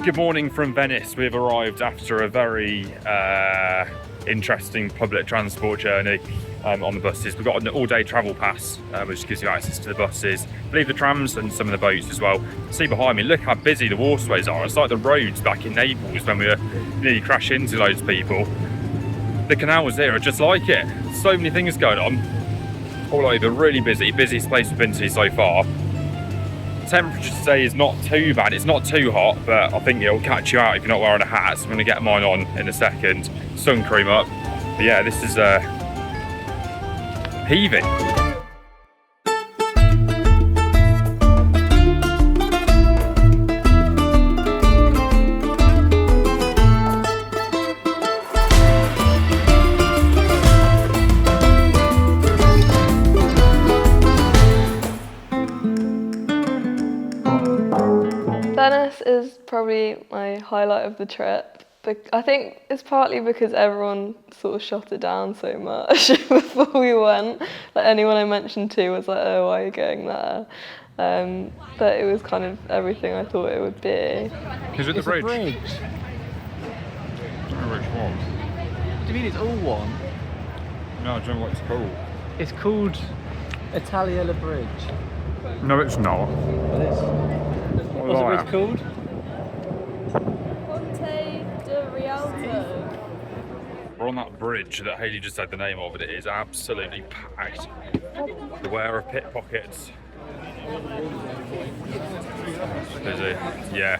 Good morning from Venice. We've arrived after a very interesting public transport journey on the buses. We've got an all-day travel pass, which gives you access to the buses, I believe the trams and some of the boats as well. See behind me, look how busy the waterways are. It's like the roads back in Naples when we were nearly crashing into loads of people. The canals here are just like it. So many things going on all over, really busy. Busiest place we've been to so far. Temperature today is not too bad, it's not too hot, but I think it'll catch you out if you're not wearing a hat. So I'm going to get mine on in a second, sun cream up. But yeah, this is heaving. Venice is probably my highlight of the trip. I think it's partly because everyone sort of shot it down so much before we went. Like anyone I mentioned to was like, oh, why are you going there? But it was kind of everything I thought it would be. Is it the bridge? Bridge. I don't know which one. What do you mean it's all one? No, I don't know what it's called. It's called Italiella Bridge. No, it's not. What is? What's the bridge called? We're on that bridge that Hayley just said the name of, and it is absolutely packed. Beware of pickpockets. Busy, yeah.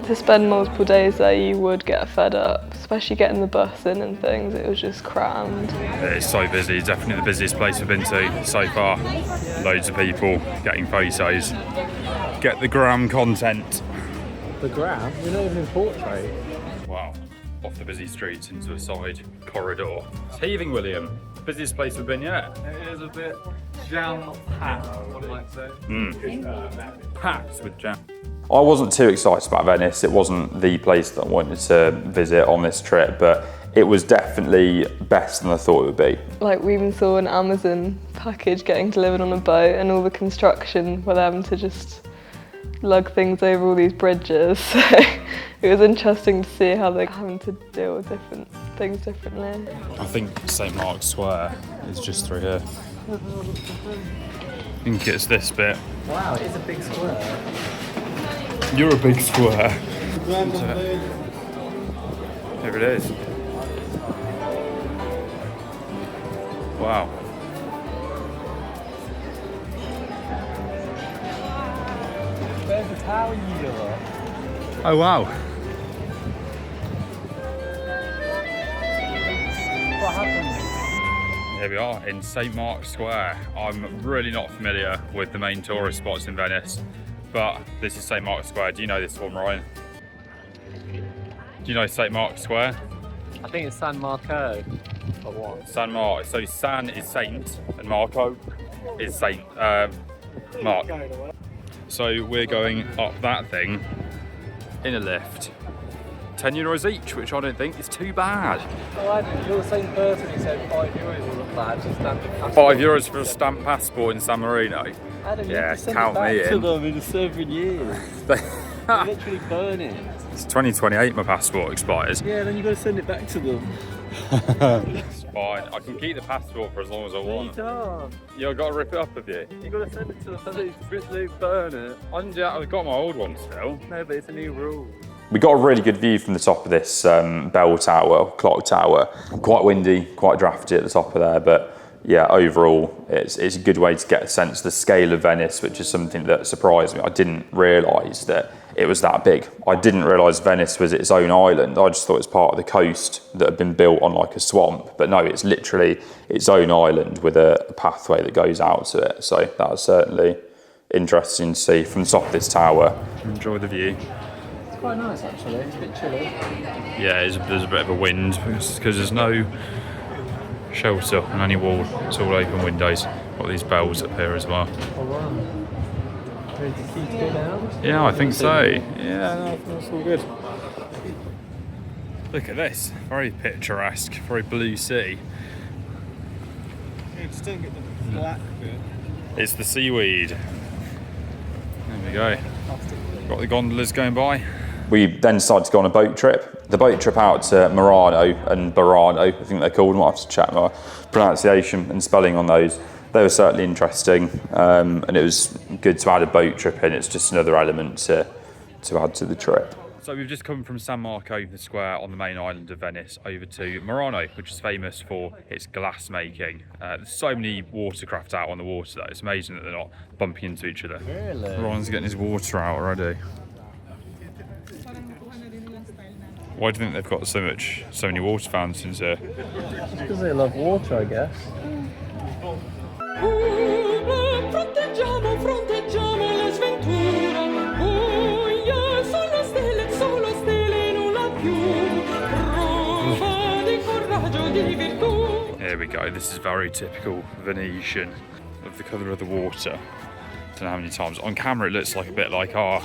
To spend multiple days there, you would get fed up, especially getting the bus in and things. It was just crammed. It's so busy, it's definitely the busiest place we've been to so far. Loads of people getting photos. Get the gram content. The gram? We're not even in portrait. Wow, off the busy streets into a side corridor. It's heaving, William. Busiest place we've been yet. It is a bit jam-packed, one might say. Packed with jam. I wasn't too excited about Venice. It wasn't the place that I wanted to visit on this trip, but it was definitely better than I thought it would be. Like we even saw an Amazon package getting delivered on a boat, and all the construction for them to just lug things over all these bridges. So it was interesting to see how they're having to deal with different things differently. I think St. Mark's Square is just through here. I think it's this bit. Wow, it is a big square. You're a big square. Here it is. Wow. There's the tower you are. Oh wow. What happened? Here we are in St. Mark's Square. I'm really not familiar with the main tourist spots in Venice, but this is St. Mark's Square. Do you know this one, Ryan? Do you know St. Mark's Square? I think it's San Marco. Or what? San Marco. So San is Saint and Marco is Saint Mark. So we're going up that thing in a lift. €10 each, which I don't think is too bad. Oh, Adam, you're the same person who said €5 wasn't bad for stamping passport. €5 for a stamped passport in San Marino. Adam, you Yeah, have to send count it back me to in. them in 7 years. You literally burn it. It's 2028 my passport expires. Yeah, then you've got to send it back to them. It's fine. I can keep the passport for as long as I You want. can't. Yeah, I've got to rip it up of you. You've got to send it to them so they burn it. I've got my old one still. No, but it's a new rule. We got a really good view from the top of this bell tower, clock tower. Quite windy, quite drafty at the top of there, but yeah, overall, it's a good way to get a sense of the scale of Venice, which is something that surprised me. I didn't realise that it was that big. I didn't realise Venice was its own island. I just thought it was part of the coast that had been built on like a swamp, but no, it's literally its own island with a pathway that goes out to it. So that was certainly interesting to see from the top of this tower. Enjoy the view. It's quite nice actually, it's a bit chilly. Yeah, there's a bit of a wind because there's no shelter and only wall. It's all open windows. Got these bells up here as well. Oh wow. Ready to keep it out? Yeah, I think so. Yeah, no, I think that's all good. Look at this, very picturesque, very blue sea. Yeah, just don't get the black bit. It's the seaweed. we go. Got the gondolas going by. We then decided to go on a boat trip. The boat trip out to Murano and Burano, I think they're called. I might have to check my pronunciation and spelling on those. They were certainly interesting, and it was good to add a boat trip in. It's just another element to add to the trip. So we've just come from San Marco, the square on the main island of Venice, over to Murano, which is famous for its glass making. There's so many watercraft out on the water though. It's amazing that they're not bumping into each other. Really? Ryan's getting his water out already. Why do you think they've got so many water fountains here? Because they love water, I guess. Fronteggiamo la sventura. Solo stelle nulla più. Prova di coraggio, di virtù. Here we go. This is very typical Venetian of the colour of the water. I don't know how many times. On camera it looks like a bit like our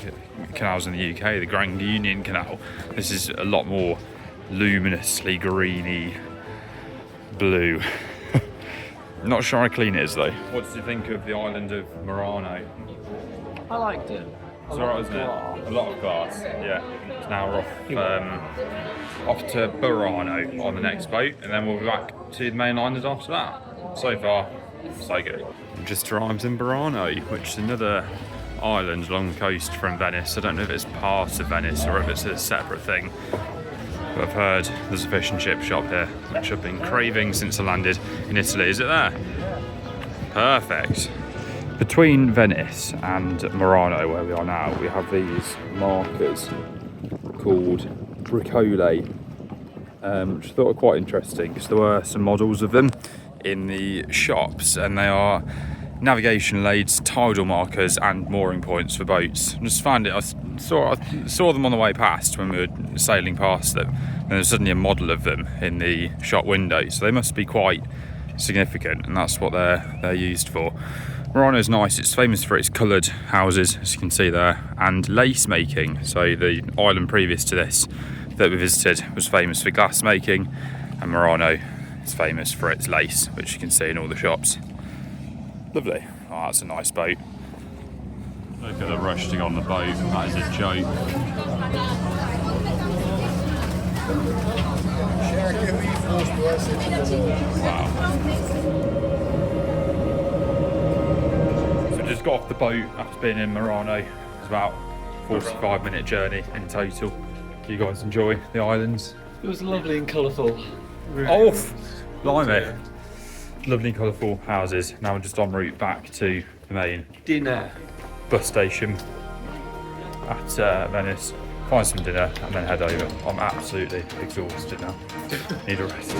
canals in the UK, the Grand Union Canal. This is a lot more luminously greeny blue. Not sure how clean it is though. What did you think of the island of Murano? I liked it. It's alright, isn't it? A lot of glass. Yeah. So now we're off to Burano on the next boat, and then we'll be back to the main island after that. So far, so good. We've just arrived in Burano, which is another island along the coast from Venice. I don't know if it's part of Venice or if it's a separate thing. But I've heard there's a fish and chip shop here, which I've been craving since I landed in Italy. Is it there? Perfect. Between Venice and Murano, where we are now, we have these markers called bricole, which I thought were quite interesting because there were some models of them in the shops, and they are navigation aids, tidal markers, and mooring points for boats. I just found it. I saw them on the way past when we were sailing past them, and there was suddenly a model of them in the shop window. So they must be quite significant, and that's what they're used for. Murano's nice. It's famous for its coloured houses, as you can see there, and lace making. So the island previous to this that we visited was famous for glass making, and Murano is famous for its lace, which you can see in all the shops. Lovely. Oh, that's a nice boat. Look at the rushing on the boat. That is a joke. Wow. Just got off the boat after being in Murano. It's about a 45-minute journey in total. Do you guys enjoy the islands? It was lovely and colourful. Oh, blimey. Lovely colourful houses. Now we're just en route back to the main Dinner. bus station at Venice. Find some dinner and then head over. I'm absolutely exhausted now. Need a rest.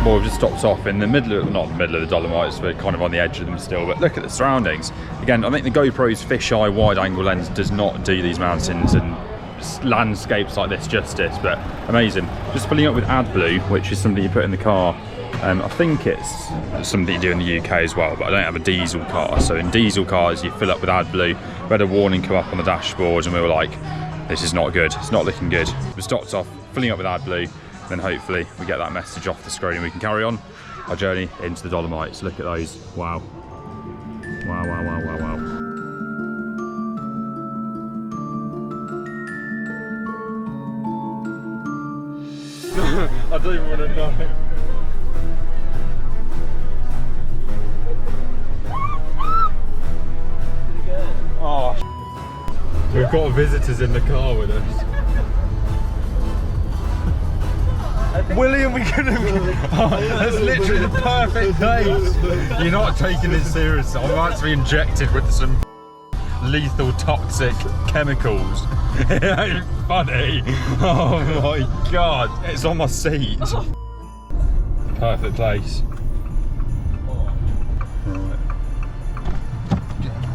Well, we've just stopped off in the middle of, not the middle of the Dolomites, we're kind of on the edge of them still, but look at the surroundings. Again, I think the GoPro's fisheye wide angle lens does not do these mountains and landscapes like this justice, but amazing. Just filling up with AdBlue, which is something you put in the car. I think it's something you do in the UK as well, but I don't have a diesel car. So in diesel cars, you fill up with AdBlue. We had a warning come up on the dashboard and we were like, this is not good, it's not looking good. We stopped off, filling up with AdBlue, then hopefully we get that message off the screen and we can carry on our journey into the Dolomites. Look at those, wow. Wow, wow, wow, wow, wow. I don't even want to know. Oh, we've got visitors in the car with us. William, we could have. That's literally the perfect date. You're not taking this seriously. I'm about to be injected with some lethal, toxic chemicals. funny. Oh my god, it's on my seat. Perfect place. Right.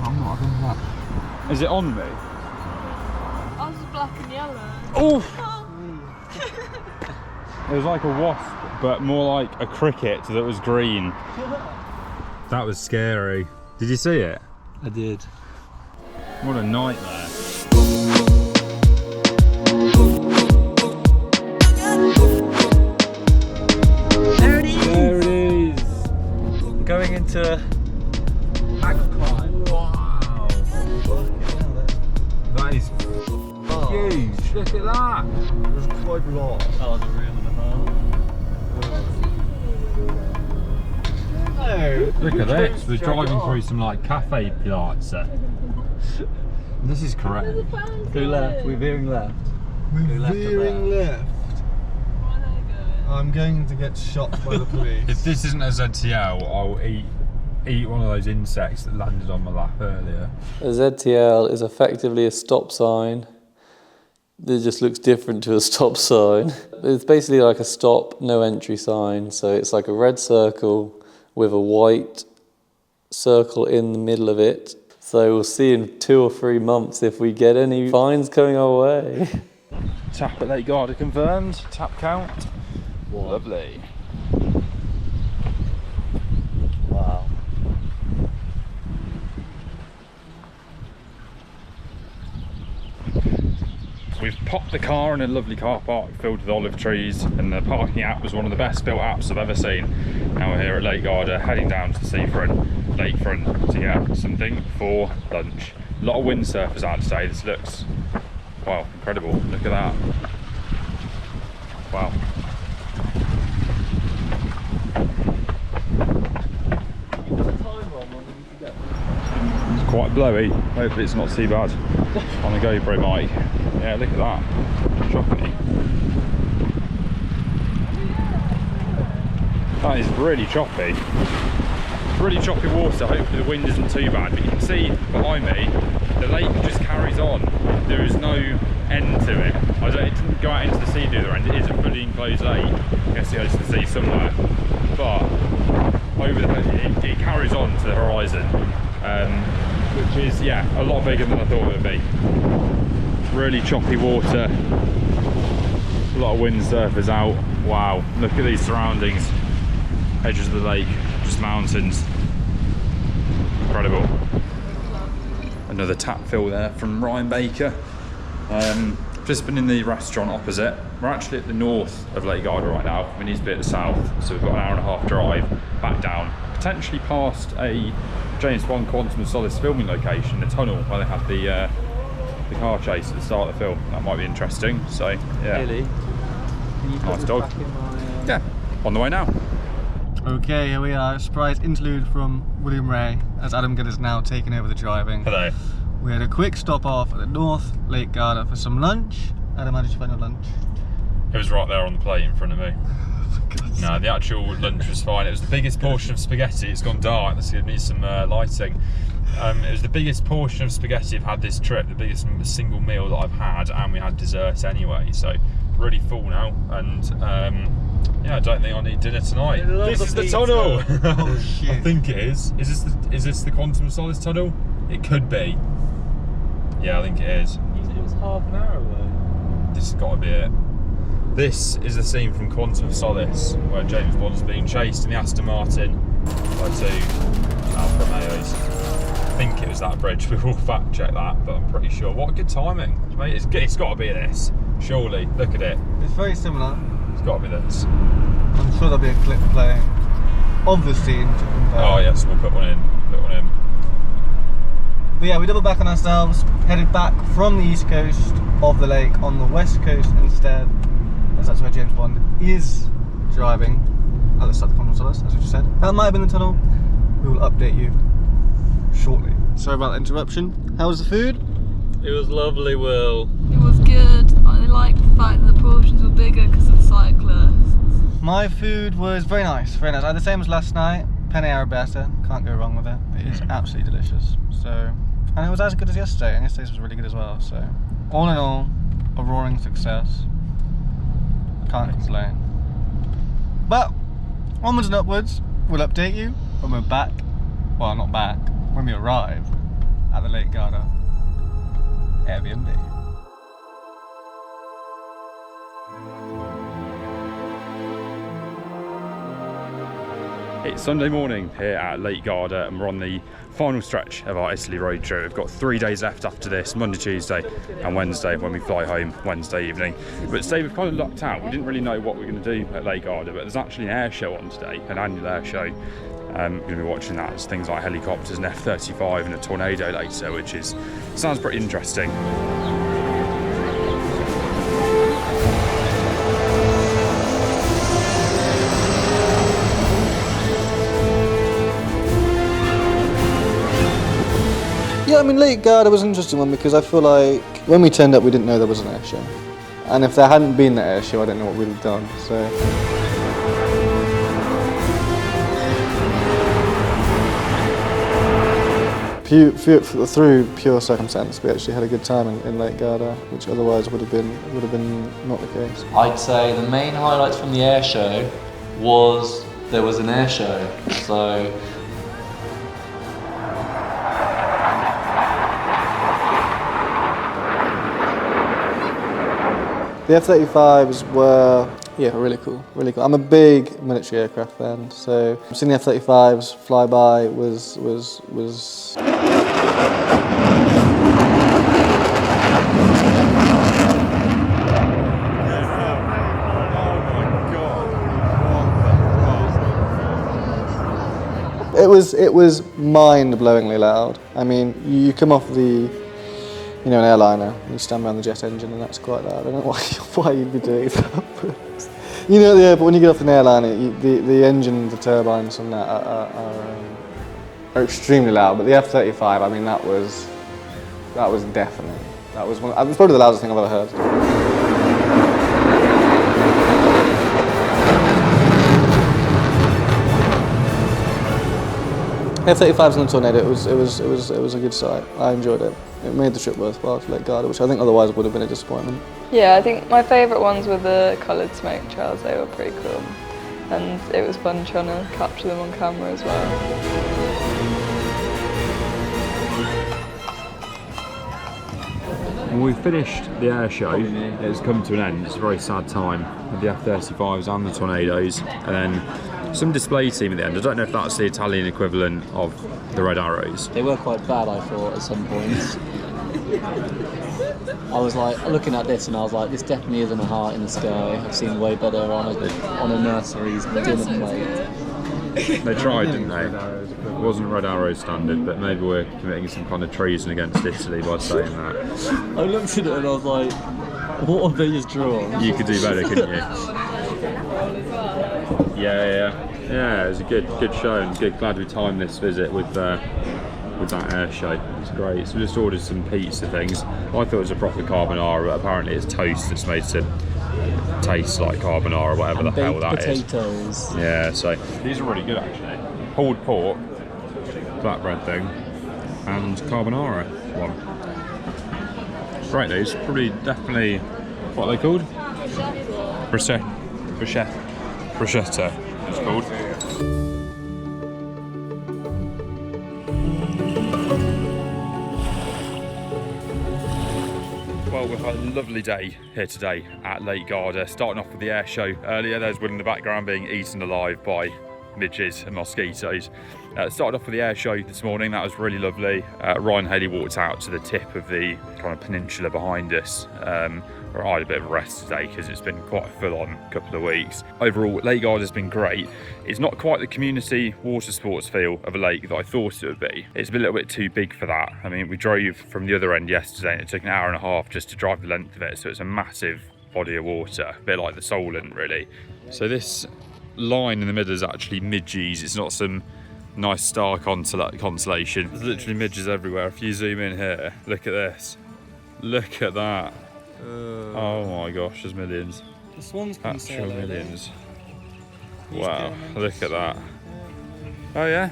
I'm not having that. Is it on me? Ours is black and yellow. Oh! It was like a wasp, but more like a cricket that was green. That was scary. Did you see it? I did. What a nightmare. There it is! There it is! Going into aquaclimb. Wow. That is huge. Look at that. It was quite large. That was a real and a half. No. Look at this. We're driving through some like cafe piazza. This is correct. Go left. We're veering left. We're veering left. I'm going to get shot by the police. If this isn't a ZTL, I'll eat one of those insects that landed on my lap earlier. A ZTL is effectively a stop sign. It just looks different to a stop sign. It's basically like a stop, no entry sign. So it's like a red circle with a white circle in the middle of it. So we'll see in 2 or 3 months if we get any fines coming our way. Tap at Lake Garda confirmed. Tap count. Lovely. Wow. We've popped the car in a lovely car park filled with olive trees, and the parking app was one of the best built apps I've ever seen. Now we're here at Lake Garda, heading down to the lakefront to get something for lunch. A lot of windsurfers out today. This looks, wow, incredible. Look at that. Wow. It's quite blowy. Hopefully it's not too bad on the GoPro mic. Yeah, look at that. Choppy. That is really choppy. Really choppy water. Hopefully the wind isn't too bad. But you can see behind me, the lake just carries on. There is no end to it. It didn't go out into the sea the other end. It is a fully enclosed lake. I guess it goes to the sea somewhere. But over it carries on to the horizon, which is, yeah, a lot bigger than I thought it would be. Really choppy water, a lot of windsurfers out. Wow, look at these surroundings. Edges of the lake, just mountains. Incredible. Another tap fill there from Ryan Baker. Just been in the restaurant opposite. We're actually at the north of Lake Garda right now. We need to be at the south, so we've got an 1.5 hour drive back down, potentially past a James Bond Quantum of Solace filming location, the tunnel where they had the car chase at the start of the film. That might be interesting. So yeah, Really? Can you put Nice this dog. back in my, yeah, on the way now. Okay, here we are. Surprise interlude from William Ray as Adam Gill is now taking over the driving. Hello. We had a quick stop off at the North Lake Garda for some lunch. Adam, how did you find your lunch? It was right there on the plate in front of me. No, the actual lunch was fine. It was the biggest portion of spaghetti. It's gone dark. Let's give me some lighting. It was the biggest portion of spaghetti I've had this trip, the biggest single meal that I've had, and we had dessert anyway. So really full now, and yeah, I don't think I need dinner tonight. This is the tunnel. Oh shit! I think it is. Is this the Quantum of Solace tunnel? It could be. Yeah, I think it is. You said it was half an hour away. This has got to be it. This is the scene from Quantum of Solace where James Bond's being chased in the Aston Martin by 2 Alfa Romeos. I think it was that bridge. We will fact check that, but I'm pretty sure. What a good timing, mate! It's got to be this. Surely, look at it. It's very similar. It's got to be this. I'm sure there'll be a clip playing of the scene to compare. Oh yes, we'll put one in. But yeah, we doubled back on ourselves, headed back from the east coast of the lake on the west coast instead, as that's where James Bond is driving at the start of the Contrails, as we just said. That might have been the tunnel. We will update you shortly. Sorry about the interruption. How was the food? It was lovely, Will. It was good. I liked the fact that the portions were bigger because of cyclists. My food was very nice, very nice. I had the same as last night. Penne arrabbiata, can't go wrong with it. It is absolutely delicious. So, and it was as good as yesterday, and yesterday's was really good as well. So, all in all, a roaring success. Can't complain. But onwards and upwards, we'll update you when we're back. Well, not back, when we arrive at the Lake Garda Airbnb. It's Sunday morning here at Lake Garda and we're on the final stretch of our Italy road trip. We've got 3 days left after this, Monday, Tuesday and Wednesday when we fly home Wednesday evening. But today we've kind of lucked out. We didn't really know what we were going to do at Lake Garda, but there's actually an air show on today, an annual air show. We're going to be watching that. It's things like helicopters, an F-35 and a tornado later, which sounds pretty interesting. Yeah, I mean, Lake Garda was an interesting one because I feel like when we turned up, we didn't know there was an air show. And if there hadn't been the air show, I don't know what we'd have done, so. Through pure circumstance, we actually had a good time in Lake Garda, which otherwise would have been not the case. I'd say the main highlights from the air show was there was an air show. So the F-35s were, yeah, really cool, really cool. I'm a big military aircraft fan, so seeing the F-35s fly by was. It was mind-blowingly loud. I mean, you come off an airliner, and you stand behind the jet engine, and that's quite loud. I don't know why you'd be doing that. But, at the airport, when you get off an airliner, the engine, the turbines and that are extremely loud. But the F-35, I mean, that was definitely, that was probably the loudest thing I've ever heard. F-35s and the tornado, it was a good sight. I enjoyed it. It made the trip worthwhile to Lake Garda, which I think otherwise would have been a disappointment. Yeah, I think my favourite ones were the coloured smoke trails. They were pretty cool. And it was fun trying to capture them on camera as well. Well, we've finished the air show. It's come to an end. It's a very sad time with the F-35s and the tornadoes, and then some display team at the end. I don't know if that's the Italian equivalent of the Red Arrows. they were quite bad, I thought, at some points. I was like looking at this and I was like, this definitely isn't a heart in the sky. I've seen way better on a nursery's dinner plate. They tried, didn't they? It wasn't Red Arrow standard, but maybe we're committing some kind of treason against Italy by saying that. I looked at it and I was like, what have they just drawn? You could do better, couldn't you? Yeah, it was a good show, and glad we timed this visit with that air show. It's great. So we just ordered some pizza things. I thought it was a proper carbonara, but apparently it's toast that's made to taste like carbonara, whatever the hell that potatoes. is. Yeah, so these are really good actually. Pulled pork, flatbread thing, and carbonara one. Great, these probably definitely what are they called? Bruschetta it's called. Well, we've had a lovely day here today at Lake Garda, starting off with the air show earlier. There's one in the background being eaten alive by midges and mosquitoes. Started off with the air show this morning. That was really lovely. Ryan Haley walked out to the tip of the kind of peninsula behind us. Where I had a bit of a rest today because it's been quite a full-on couple of weeks. Overall, Lake Garda has been great. It's not quite the community water sports feel of a lake that I thought it would be. It's a little bit too big for that. I mean, we drove from the other end yesterday and it took an hour and a half just to drive the length of it, so it's a massive body of water, a bit like the Solent really. So this line in the middle is actually midges. It's not some nice star constellation. There's literally midges everywhere. If you zoom in here, look at this. Look at that. Oh my gosh, there's millions. The swans Actual millions. Wow, look at that. Oh yeah.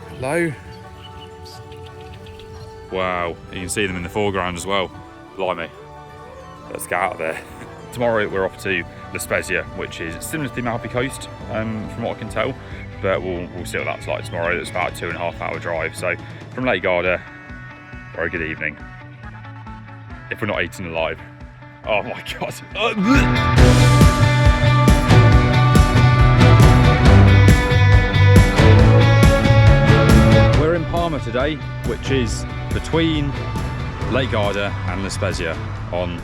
Hello. Wow, you can see them in the foreground as well. Blimey. Let's get out of there. Tomorrow we're off to La Spezia, which is similar to the Amalfi Coast, from what I can tell. But we'll see what that's like tomorrow. It's about a 2.5 hour drive. So from Lake Garda, very good evening. If we're not eaten alive. Oh my God. We're in Parma today, which is between Lake Garda and La Spezia on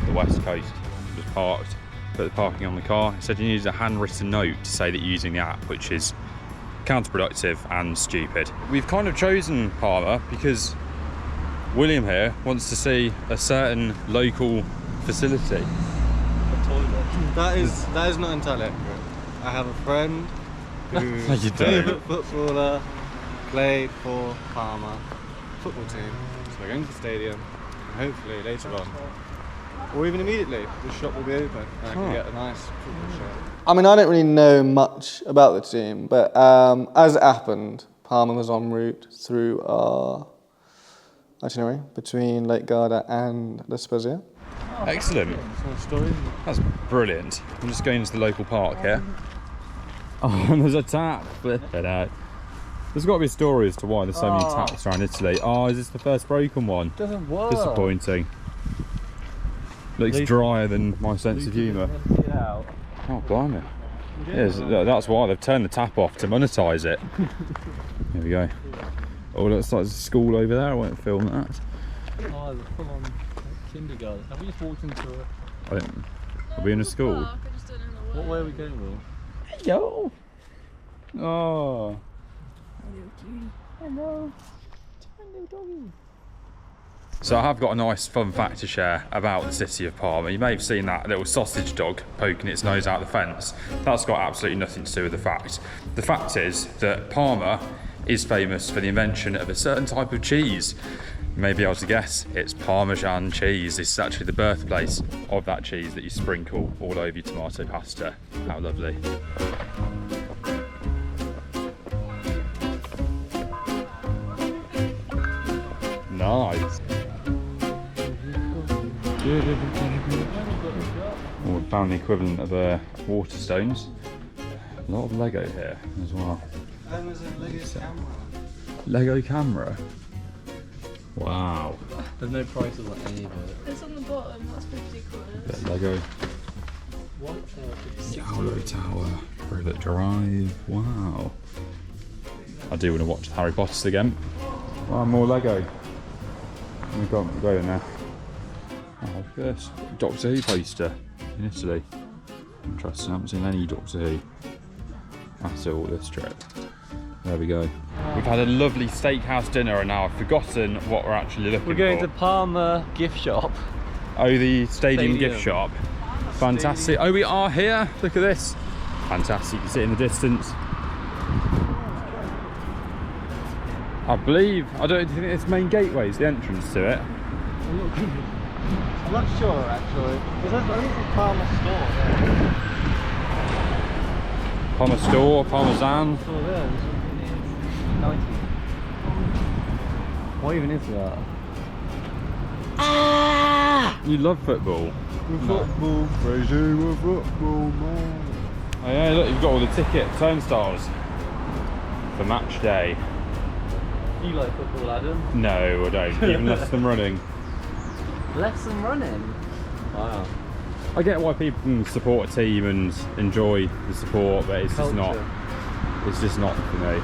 the west coast. Just parked, put the parking on the car. It said you needed a handwritten note to say that you're using the app, which is counterproductive and stupid. We've kind of chosen Parma because William here wants to see a certain local facility. A toilet. That is not entirely accurate. I have a friend whose You don't. favourite footballer played for Parma football team. So we're going to the stadium, and hopefully later on, or even immediately, the shop will be open and I can get a nice football shirt. I mean, I don't really know much about the team, but as it happened, Parma was en route through our itinerary between Lake Garda and La Spezia. Excellent. That's brilliant. I'm just going to the local park here. Oh, and there's a tap. Flip it out. There's got to be a story as to why there's so many taps around Italy. Oh, is this the first broken one? Doesn't work. Disappointing. Looks drier than my sense of humour. Oh, blimey. Yes, that's why they've turned the tap off to monetise it. Here we go. Oh, looks like there's a school over there. I won't film that. Oh, the full-on kindergarten. Have we just walked into a... Are we in a school? What way are we going, Will? Yo! Oh. Hello. So I have got a nice fun fact to share about the city of Parma. You may have seen that little sausage dog poking its nose out the fence. That's got absolutely nothing to do with the fact. The fact is that Parma is famous for the invention of a certain type of cheese. You may be able to guess, it's Parmesan cheese. This is actually the birthplace of that cheese that you sprinkle all over your tomato pasta. How lovely. Nice. Oh, we found the equivalent of water stones. A lot of Lego here as well. There's a Lego camera. Lego camera. Wow. There's no prices on any of it. It's on the bottom, that's 50 quid. Bit of Lego. Yellow Tower. Rivet Drive. Wow. I do want to watch Harry Potter again. Wow, more Lego. We've got go in there. Oh, look at this. Doctor Who poster in Italy. Interesting, I haven't seen any Doctor Who after all this trip. There we go. We've had a lovely steakhouse dinner and now I've forgotten what we're actually looking for. We're going to Parma gift shop. Oh, the stadium gift shop. Fantastic. Oh, we are here. Look at this. Fantastic. You can see it in the distance. I believe, I don't think it's main gateway is the entrance to it. I'm not sure actually. Because I think it's Parma store there. Parma store, Parmesan. Store there. 90. What even is that? You love football. Football, regime of football, man. Oh yeah, look, you've got all the ticket turnstiles for match day. You like football, Adam? No, I don't. Even less than running. Less than running? Wow. I get why people can support a team and enjoy the support, but it's just not. It's just not for me.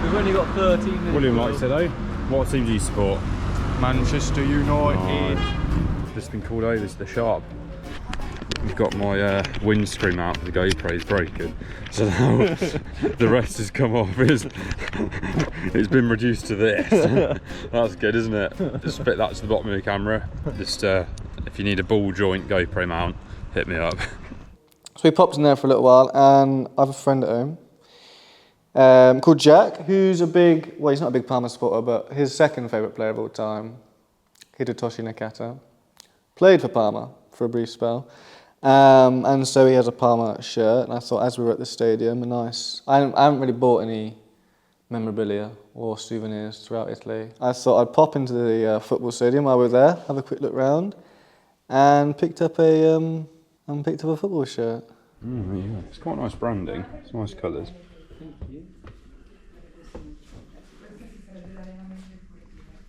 We've only got 13 minutes. William likes it though. What team do you support? Manchester United. Just been called over to the shop. I've got my windscreen mount for the GoPro is broken, so now the rest has come off. It's been reduced to this. That's good, isn't it? Just fit that to the bottom of your camera. Just if you need a ball joint GoPro mount, hit me up. So we popped in there for a little while, and I have a friend at home called Jack, who's a big, well, he's not a big Parma supporter, but his second favourite player of all time, Hidetoshi Nakata, played for Parma for a brief spell. And so he has a Parma shirt, and I thought as we were at the stadium, I haven't really bought any memorabilia or souvenirs throughout Italy. I thought I'd pop into the football stadium while we were there, have a quick look round, and picked up a football shirt. Yeah, it's quite nice branding. It's nice colours.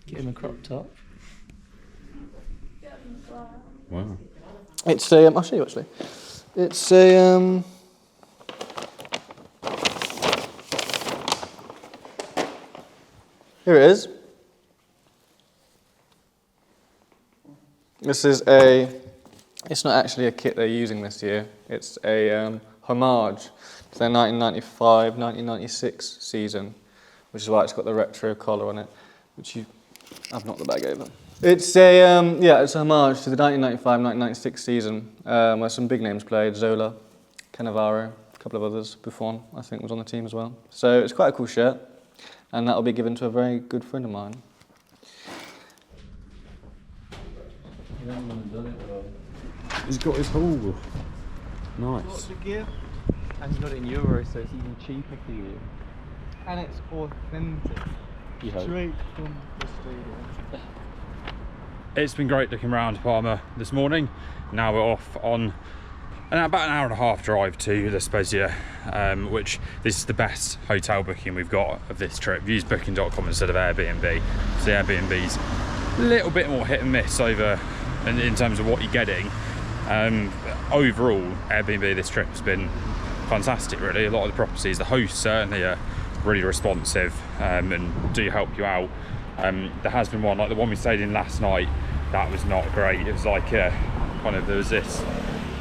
Get him a crop top. Wow. It's a, I'll show you actually. It's a, here it is. This is it's not actually a kit they're using this year. It's a homage to their 1995-1996 season, which is why it's got the retro collar on it, which I've knocked the bag over. It's a, it's a homage to the 1995-1996 season, where some big names played, Zola, Cannavaro, a couple of others, Buffon, I think was on the team as well. So it's quite a cool shirt, and that'll be given to a very good friend of mine. He's got his whole. Nice. And you got it in euros, so it's even cheaper for you. And it's authentic, straight from the stadium. It's been great looking around Parma this morning. Now we're off on about an hour and a half drive to La Spezia, which this is the best hotel booking we've got of this trip. Use booking.com instead of Airbnb. So Airbnb's a little bit more hit and miss over in terms of what you're getting. Overall, Airbnb this trip has been fantastic really. A lot of the properties, the hosts certainly are really responsive and do help you out. There has been one, like the one we stayed in last night, that was not great. It was like there was this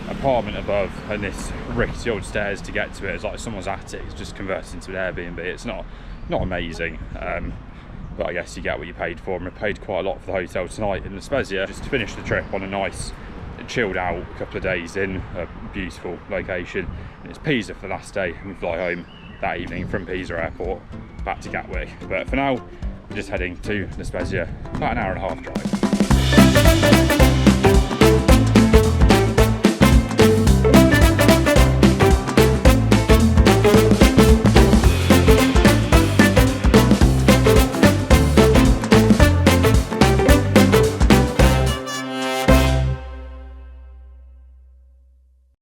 apartment above and this rickety old stairs to get to it. It's like someone's attic. It's just converted into an Airbnb. It's not amazing, but I guess you get what you paid for, and we paid quite a lot for the hotel tonight in La Spezia. Just to finish the trip on a nice, chilled out couple of days in a beautiful location. And it's Pisa for the last day, and we fly home that evening from Pisa airport back to Gatwick. But for now, we're just heading to La Spezia, about an hour and a half drive.